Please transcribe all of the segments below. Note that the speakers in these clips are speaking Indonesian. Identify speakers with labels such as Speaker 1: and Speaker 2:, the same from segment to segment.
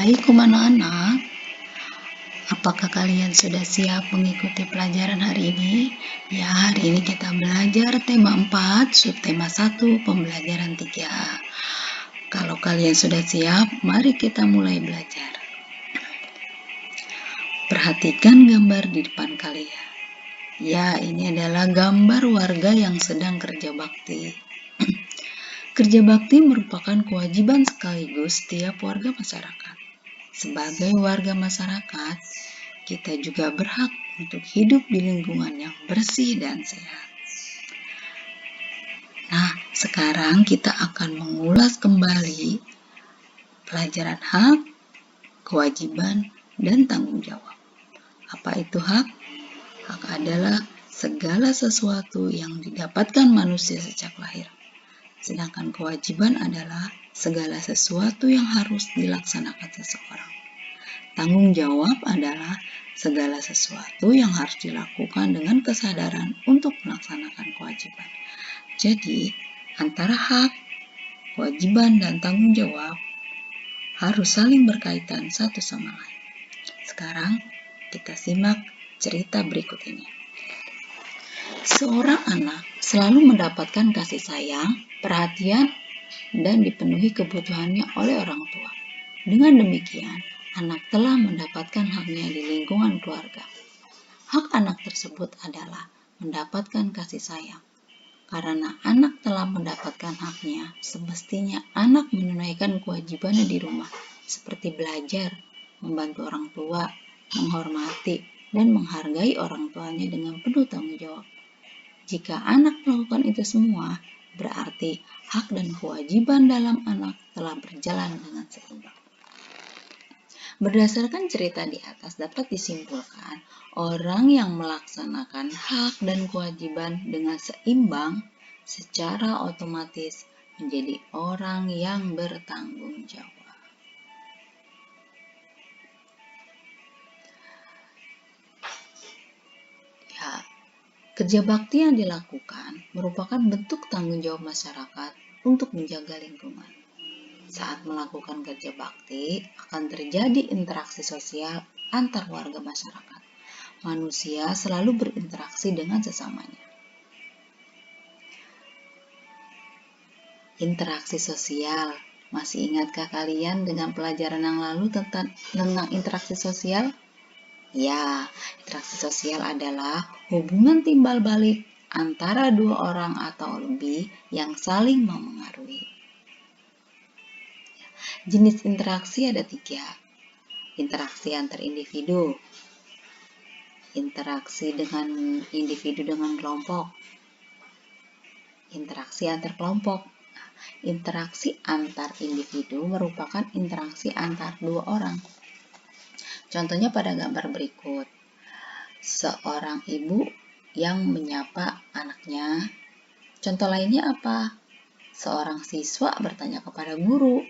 Speaker 1: Assalamualaikum anak-anak. Apakah kalian sudah siap mengikuti pelajaran hari ini? Ya, hari ini kita belajar tema 4, subtema 1, pembelajaran 3. Kalau kalian sudah siap, mari kita mulai belajar. Perhatikan gambar di depan kalian. Ya, ini adalah gambar warga yang sedang kerja bakti. Kerja bakti merupakan kewajiban sekaligus setiap warga masyarakat. Sebagai warga masyarakat, kita juga berhak untuk hidup di lingkungan yang bersih dan sehat. Nah, sekarang kita akan mengulas kembali pelajaran hak, kewajiban, dan tanggung jawab. Apa itu hak? Hak adalah segala sesuatu yang didapatkan manusia sejak lahir. Sedangkan kewajiban adalah segala sesuatu yang harus dilaksanakan seseorang. Tanggung jawab adalah segala sesuatu yang harus dilakukan dengan kesadaran untuk melaksanakan kewajiban. Jadi, antara hak, kewajiban, dan tanggung jawab harus saling berkaitan satu sama lain. Sekarang, kita simak cerita berikut ini. Seorang anak selalu mendapatkan kasih sayang, perhatian, dan dipenuhi kebutuhannya oleh orang tua. Dengan demikian, anak telah mendapatkan haknya di lingkungan keluarga. Hak anak tersebut adalah mendapatkan kasih sayang. Karena anak telah mendapatkan haknya, semestinya anak menunaikan kewajibannya di rumah, seperti belajar, membantu orang tua, menghormati, dan menghargai orang tuanya dengan penuh tanggung jawab. Jika anak melakukan itu semua, berarti hak dan kewajiban dalam anak telah berjalan dengan seimbang. Berdasarkan cerita di atas dapat disimpulkan, orang yang melaksanakan hak dan kewajiban dengan seimbang secara otomatis menjadi orang yang bertanggung jawab. Ya, kerja bakti yang dilakukan merupakan bentuk tanggung jawab masyarakat untuk menjaga lingkungan. Saat melakukan kerja bakti, akan terjadi interaksi sosial antar warga masyarakat. Manusia selalu berinteraksi dengan sesamanya. Interaksi sosial. Masih ingatkah kalian dengan pelajaran yang lalu tentang interaksi sosial? Ya, interaksi sosial adalah hubungan timbal balik antara dua orang atau lebih yang saling memengaruhi. Jenis interaksi ada 3. Interaksi antar individu, interaksi dengan individu dengan kelompok, interaksi antar kelompok. Interaksi antar individu merupakan interaksi antar dua orang. Contohnya pada gambar berikut. Seorang ibu yang menyapa anaknya. Contoh lainnya apa? Seorang siswa bertanya kepada guru.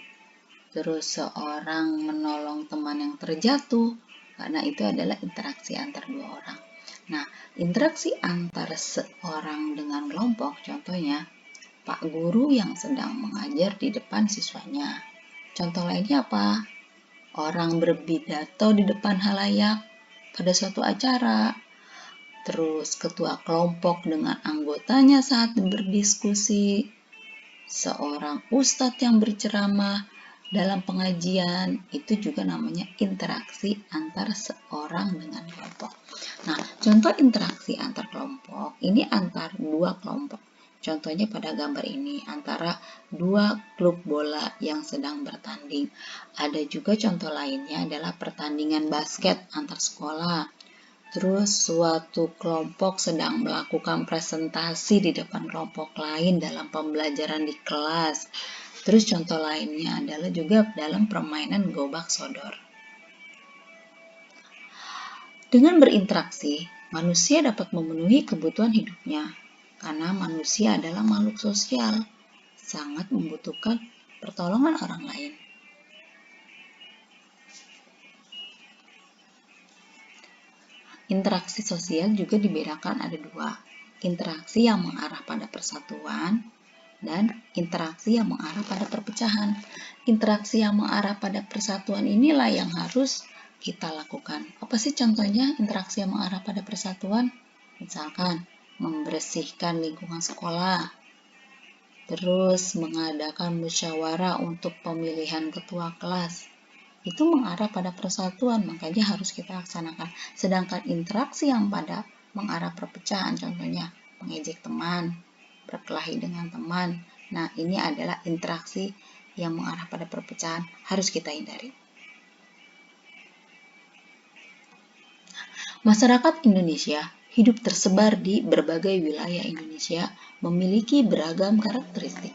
Speaker 1: Terus seorang menolong teman yang terjatuh, karena itu adalah interaksi antar dua orang. Nah, interaksi antar seorang dengan kelompok, contohnya Pak Guru yang sedang mengajar di depan siswanya. Contoh lainnya apa? Orang berpidato di depan halayak pada suatu acara. Terus ketua kelompok dengan anggotanya saat berdiskusi. Seorang ustadz yang berceramah dalam pengajian, itu juga namanya interaksi antar seorang dengan kelompok. Nah, contoh interaksi antar kelompok, ini antar dua kelompok. Contohnya pada gambar ini, antara dua klub bola yang sedang bertanding. Ada juga contoh lainnya adalah pertandingan basket antar sekolah. Terus suatu kelompok sedang melakukan presentasi di depan kelompok lain dalam pembelajaran di kelas. Terus contoh lainnya adalah juga dalam permainan gobak sodor. Dengan berinteraksi, manusia dapat memenuhi kebutuhan hidupnya. Karena manusia adalah makhluk sosial, sangat membutuhkan pertolongan orang lain. Interaksi sosial juga dibedakan ada 2. Interaksi yang mengarah pada persatuan dan interaksi yang mengarah pada perpecahan. Interaksi yang mengarah pada persatuan inilah yang harus kita lakukan. Apa sih contohnya interaksi yang mengarah pada persatuan? Misalkan membersihkan lingkungan sekolah, terus mengadakan musyawarah untuk pemilihan ketua kelas. Itu mengarah pada persatuan, makanya harus kita laksanakan. Sedangkan interaksi yang pada mengarah perpecahan, contohnya mengejek teman, berkelahi dengan teman. Nah, ini adalah interaksi yang mengarah pada perpecahan, harus kita hindari. Masyarakat Indonesia hidup tersebar di berbagai wilayah Indonesia, memiliki beragam karakteristik.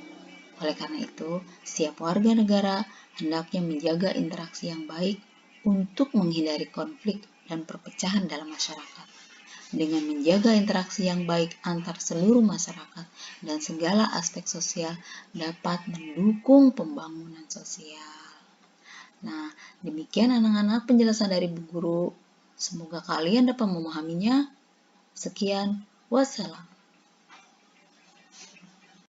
Speaker 1: Oleh karena itu, setiap warga negara hendaknya menjaga interaksi yang baik untuk menghindari konflik dan perpecahan dalam masyarakat. Dengan menjaga interaksi yang baik antar seluruh masyarakat dan segala aspek sosial dapat mendukung pembangunan sosial. Nah, demikian anak-anak penjelasan dari Bu Guru. Semoga kalian dapat memahaminya. Sekian, wassalam.